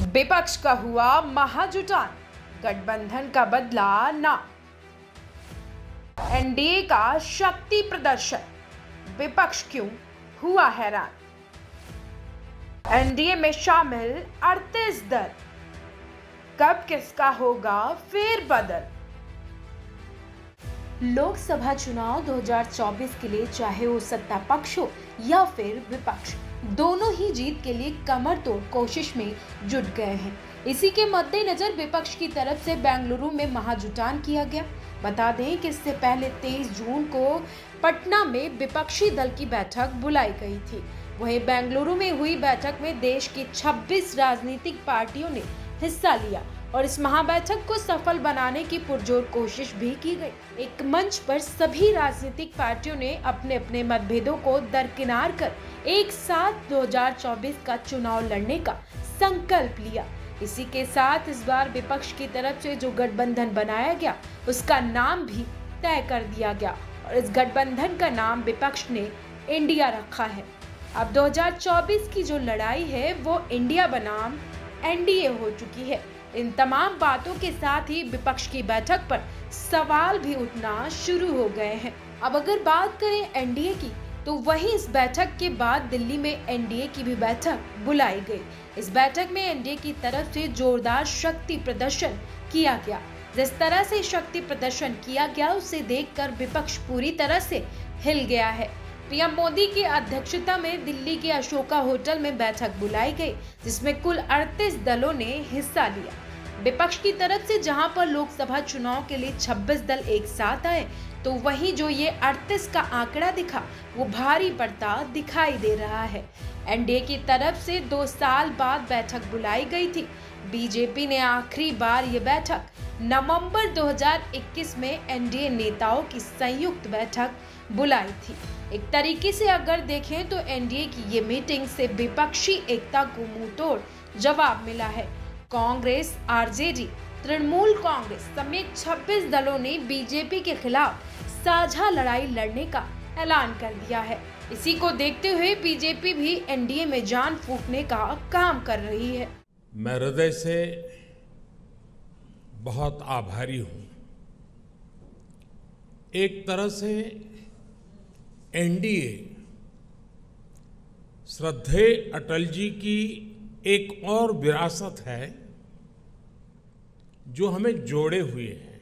विपक्ष का हुआ महाजुटान, गठबंधन का बदला ना। एनडीए का शक्ति प्रदर्शन, विपक्ष क्यों हुआ हैरान। एनडीए में शामिल 38 दल, कब किसका होगा फेरबदल। लोकसभा चुनाव 2024 के लिए चाहे वो सत्ता पक्ष हो या फिर विपक्ष, दोनों ही जीत के लिए कमर तोड़ कोशिश में जुट गए हैं। इसी के मद्देनजर विपक्ष की तरफ से बेंगलुरु में महाजुटान किया गया। बता दें कि इससे पहले 23 जून को पटना में विपक्षी दल की बैठक बुलाई गई थी। वहीं बेंगलुरु में हुई बैठक में देश की 26 राजनीतिक पार्टियों ने हिस्सा लिया और इस महाबैठक को सफल बनाने की पुरजोर कोशिश भी की गई। एक मंच पर सभी राजनीतिक पार्टियों ने अपने अपने मतभेदों को दरकिनार कर एक साथ 2024 का चुनाव लड़ने का संकल्प लिया। इसी के साथ इस बार विपक्ष की तरफ से जो गठबंधन बनाया गया उसका नाम भी तय कर दिया गया और इस गठबंधन का नाम विपक्ष ने इंडिया रखा है। अब 2024 की जो लड़ाई है वो इंडिया बनाम एनडीए हो चुकी है। इन तमाम बातों के साथ ही विपक्ष की बैठक पर सवाल भी उठना शुरू हो गए हैं। अब अगर बात करें एनडीए की, तो वहीं इस बैठक के बाद दिल्ली में एनडीए की भी बैठक बुलाई गई। इस बैठक में एनडीए की तरफ से जोरदार शक्ति प्रदर्शन किया गया। जिस तरह से शक्ति प्रदर्शन किया गया उसे देखकर विपक्ष पूरी तरह से हिल गया है। पीएम मोदी की अध्यक्षता में दिल्ली के अशोका होटल में बैठक बुलाई गई, जिसमें कुल 38 दलों ने हिस्सा लिया। विपक्ष की तरफ से जहां पर लोकसभा चुनाव के लिए 26 दल एक साथ आए, तो वहीं जो ये 38 का आंकड़ा दिखा वो भारी पड़ता दिखाई दे रहा है। एनडीए की तरफ से 2 साल बाद बैठक बुलाई गई थी। बीजेपी ने आखिरी बार ये बैठक नवंबर 2021 में एनडीए नेताओं की संयुक्त बैठक बुलाई थी। एक तरीके से अगर देखें तो एनडीए की ये मीटिंग से विपक्षी एकता को मुंहतोड़ जवाब मिला है। कांग्रेस, आरजेडी, तृणमूल कांग्रेस समेत 26 दलों ने बीजेपी के खिलाफ साझा लड़ाई लड़ने का ऐलान कर दिया है। इसी को देखते हुए बीजेपी भी एनडीए में जान फूंकने का काम कर रही है। मैं हृदय से बहुत आभारी हूं। एक तरह से एनडीए श्रद्धेय अटल जी की एक और विरासत है जो हमें जोड़े हुए है।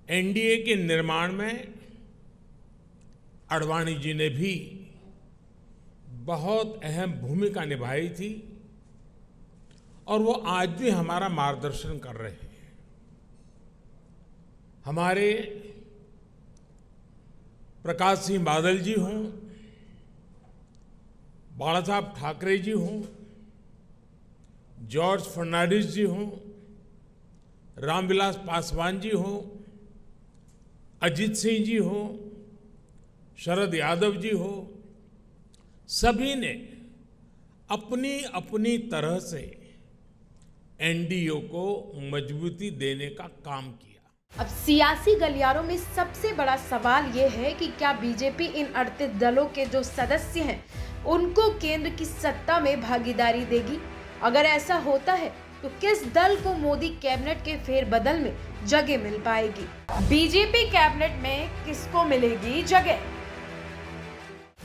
एनडीए के निर्माण में आडवाणी जी ने भी बहुत अहम भूमिका निभाई थी और वो आज भी हमारा मार्गदर्शन कर रहे हैं। हमारे प्रकाश सिंह बादल जी हों, बाला साहब ठाकरे जी हों, जॉर्ज फर्नांडिस जी हों, रामविलास पासवान जी हों, अजीत सिंह जी हों, शरद यादव जी हो, सभी ने अपनी अपनी तरह से एनडीए को मजबूती देने का काम किया। अब सियासी गलियारों में सबसे बड़ा सवाल यह है कि क्या बीजेपी इन 38 दलों के जो सदस्य हैं उनको केंद्र की सत्ता में भागीदारी देगी। अगर ऐसा होता है तो किस दल को मोदी कैबिनेट के फेरबदल में जगह मिल पाएगी। बीजेपी कैबिनेट में किसको मिलेगी जगह।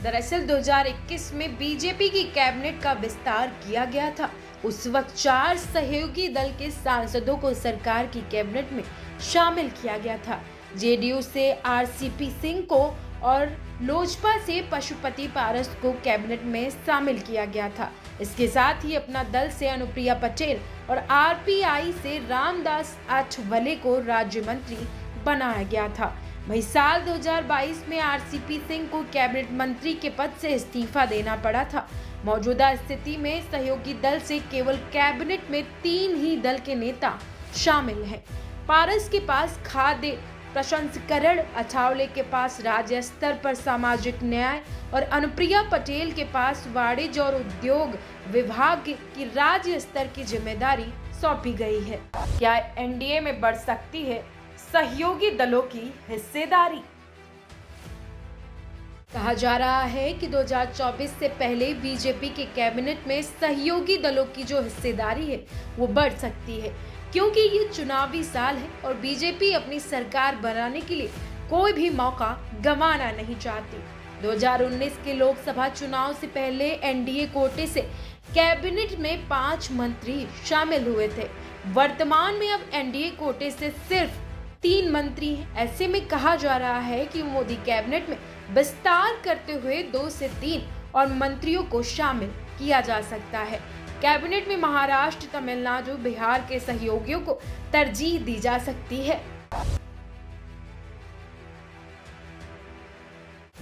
दरअसल 2021 में बीजेपी की कैबिनेट का विस्तार किया गया था। उस वक्त 4 सहयोगी दल के सांसदों को सरकार की कैबिनेट में शामिल किया गया था। जेडीयू से आरसीपी सिंह को और लोजपा से पशुपति पारस को कैबिनेट में शामिल किया गया था। इसके साथ ही अपना दल से अनुप्रिया पटेल और आरपीआई से रामदास आठवले को राज्य मंत्री बनाया गया था। वहीं साल 2022 में आरसीपी सिंह को कैबिनेट मंत्री के पद से इस्तीफा देना पड़ा था। मौजूदा स्थिति में सहयोगी दल से केवल कैबिनेट में 3 ही दल के नेता शामिल हैं। पारस के पास खाद्य प्रसंस्करण, अठावले के पास राज्य स्तर पर सामाजिक न्याय और अनुप्रिया पटेल के पास वाणिज्य और उद्योग विभाग की राज्य स्तर की जिम्मेदारी सौंपी गई है। क्या एनडीए में बढ़ सकती है सहयोगी दलों की हिस्सेदारी। कहा जा रहा है कि 2024 से पहले बीजेपी के कैबिनेट में सहयोगी दलों की जो हिस्सेदारी है वो बढ़ सकती है, क्योंकि ये चुनावी साल है और बीजेपी अपनी सरकार बनाने के लिए कोई भी मौका गंवाना नहीं चाहती। 2019 के लोकसभा चुनाव से पहले एनडीए कोटे से कैबिनेट में 5 मंत्री शामिल हुए थे। वर्तमान में अब एनडीए कोटे से सिर्फ 3 मंत्री हैं। ऐसे में कहा जा रहा है कि मोदी कैबिनेट में विस्तार करते हुए 2 से 3 और मंत्रियों को शामिल किया जा सकता है। कैबिनेट में महाराष्ट्र, तमिलनाडु, बिहार के सहयोगियों को तरजीह दी जा सकती है।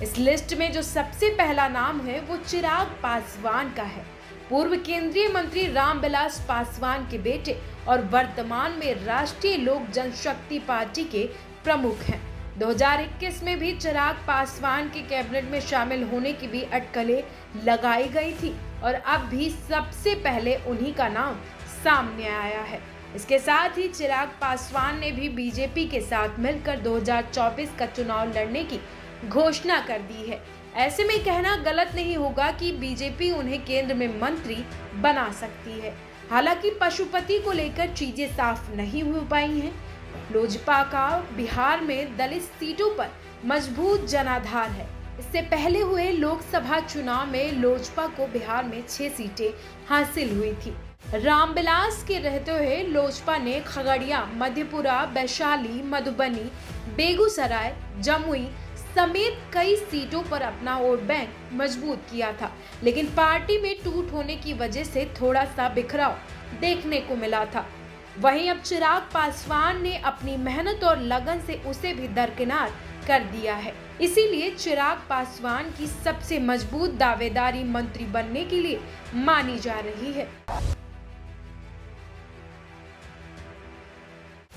इस लिस्ट में जो सबसे पहला नाम है वो चिराग पासवान का है। पूर्व केंद्रीय मंत्री रामविलास पासवान के बेटे और वर्तमान में राष्ट्रीय लोक जनशक्ति पार्टी के प्रमुख हैं। 2021 में भी चिराग पासवान के कैबिनेट में शामिल होने की भी अटकलें लगाई गई थी और अब भी सबसे पहले उन्हीं का नाम सामने आया है। इसके साथ ही चिराग पासवान ने भी बीजेपी के साथ मिलकर 2024 का चुनाव लड़ने की घोषणा कर दी है। ऐसे में कहना गलत नहीं होगा कि बीजेपी उन्हें केंद्र में मंत्री बना सकती है। हालांकि पशुपति को लेकर चीजें साफ नहीं हो पाई हैं। लोजपा का बिहार में दलित सीटों पर मजबूत जनाधार है। इससे पहले हुए लोकसभा चुनाव में लोजपा को बिहार में 6 सीटें हासिल हुई थी। रामविलास के रहते हुए लोजपा ने खगड़िया, मधेपुरा, वैशाली, मधुबनी, बेगूसराय, जमुई समेत कई सीटों पर अपना वोट बैंक मजबूत किया था, लेकिन पार्टी में टूट होने की वजह से थोड़ा सा बिखराव देखने को मिला था। वहीं अब चिराग पासवान ने अपनी मेहनत और लगन से उसे भी दरकिनार कर दिया है। इसीलिए चिराग पासवान की सबसे मजबूत दावेदारी मंत्री बनने के लिए मानी जा रही है।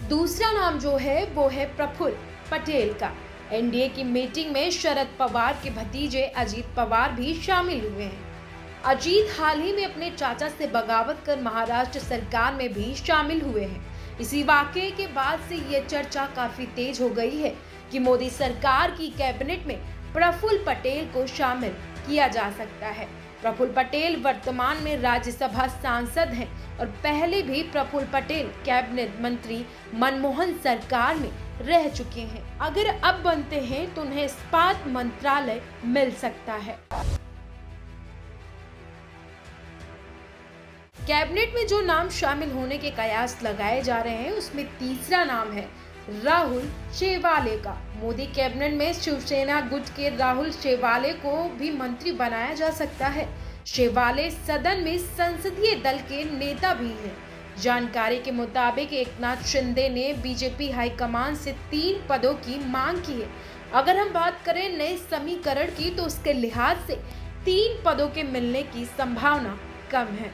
दूसरा नाम जो है वो है प्रफुल्ल पटेल का। एनडीए की मीटिंग में शरद पवार के भतीजे अजीत पवार भी शामिल हुए हैं। अजीत हाल ही में अपने चाचा से बगावत कर महाराष्ट्र सरकार में भी शामिल हुए हैं। इसी वाकये के बाद से ये चर्चा काफी तेज हो गई है कि मोदी सरकार की कैबिनेट में प्रफुल्ल पटेल को शामिल किया जा सकता है। प्रफुल्ल पटेल वर्तमान में राज्यसभा सांसद हैं और पहले भी प्रफुल्ल पटेल कैबिनेट मंत्री मनमोहन सरकार में रह चुके हैं। अगर अब बनते हैं तो उन्हें इस्पात मंत्रालय मिल सकता है। कैबिनेट में जो नाम शामिल होने के कयास लगाए जा रहे हैं उसमें तीसरा नाम है राहुल शेवाले का। मोदी कैबिनेट में शिवसेना गुट के राहुल शेवाले को भी मंत्री बनाया जा सकता है। शेवाले सदन में संसदीय दल के नेता भी हैं। जानकारी के मुताबिक एकनाथ शिंदे ने बीजेपी हाईकमान से 3 पदों की मांग की है। अगर हम बात करें नए समीकरण की तो उसके लिहाज से 3 पदों के मिलने की संभावना कम है।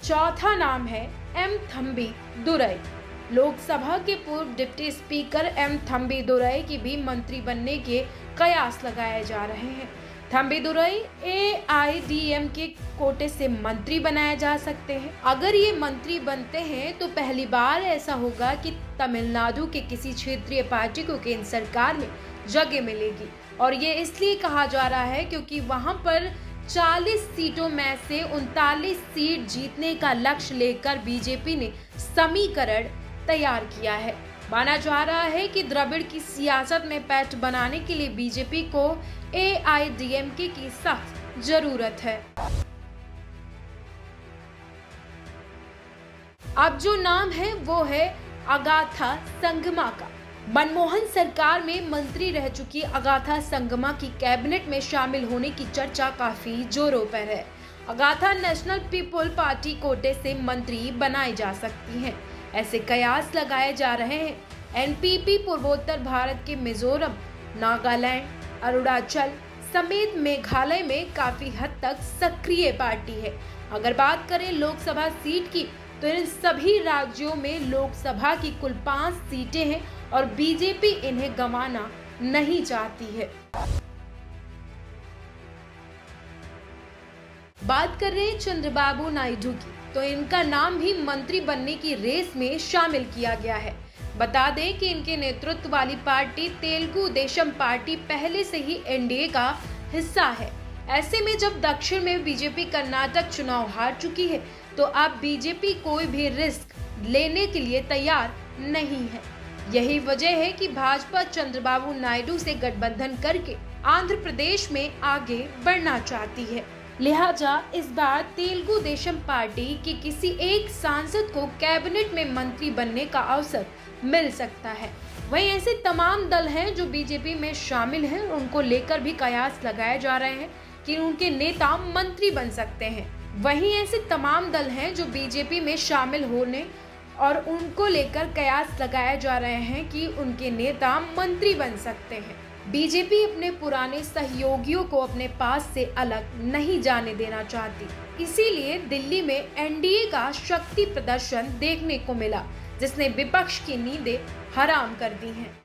चौथा नाम है एम थंबी दुरई। लोकसभा के पूर्व deputy speaker M Thambi Durai की भी मंत्री बनने के कयास लगाए जा रहे हैं। थंबी दुरई AIDM के कोटे से मंत्री बनाए जा सकते हैं। अगर ये मंत्री बनते हैं तो पहली बार ऐसा होगा कि तमिलनाडु के किसी क्षेत्रीय पार्टी को केंद्र सरकार में जगह मिलेगी, और ये इसलिए कहा जा रहा है क्योंकि वहां पर 40 सीटों में से 39 सीट जीतने का लक्ष्य लेकर बीजेपी ने समीकरण तैयार किया है। माना जा रहा है कि द्रविड़ की सियासत में पैठ बनाने के लिए बीजेपी को AIDMK की सख्त जरूरत है। अब जो नाम है वो है अगाथा संगमा का। मनमोहन सरकार में मंत्री रह चुकी अगाथा संगमा की कैबिनेट में शामिल होने की चर्चा काफी जोरों पर है। अगाथा नेशनल पीपल पार्टी कोटे से मंत्री बनाई जा सकती हैं। ऐसे कयास लगाए जा रहे हैं। एनपीपी पूर्वोत्तर भारत के मिजोरम, नागालैंड, अरुणाचल समेत मेघालय में काफी हद तक सक्रिय पार्टी है। अगर बात करें लोकसभा सीट की तो इन सभी राज्यों में लोकसभा की कुल 5 सीटें हैं और बीजेपी इन्हें गंवाना नहीं चाहती है। बात कर रहे हैं चंद्रबाबू नायडू की, तो इनका नाम भी मंत्री बनने की रेस में शामिल किया गया है। बता दें कि इनके नेतृत्व वाली पार्टी तेलुगु देशम पार्टी पहले से ही एनडीए का हिस्सा है। ऐसे में जब दक्षिण में बीजेपी कर्नाटक चुनाव हार चुकी है तो अब बीजेपी कोई भी रिस्क लेने के लिए तैयार नहीं है। यही वजह है कि भाजपा चंद्रबाबू नायडू से गठबंधन करके आंध्र प्रदेश में आगे बढ़ना चाहती है। लिहाजा इस बार तेलुगु देशम पार्टी के किसी एक सांसद को कैबिनेट में मंत्री बनने का अवसर मिल सकता है। वहीं ऐसे तमाम दल हैं जो बीजेपी में शामिल हैं, उनको लेकर भी कयास लगाए जा रहे हैं कि उनके नेता मंत्री बन सकते हैं। वहीं ऐसे तमाम दल हैं जो बीजेपी में शामिल होने और उनको लेकर कयास लगाए जा रहे हैं कि उनके नेता मंत्री बन सकते हैं। बीजेपी अपने पुराने सहयोगियों को अपने पास से अलग नहीं जाने देना चाहती, इसीलिए दिल्ली में एनडीए का शक्ति प्रदर्शन देखने को मिला, जिसने विपक्ष की नींदें हराम कर दी हैं।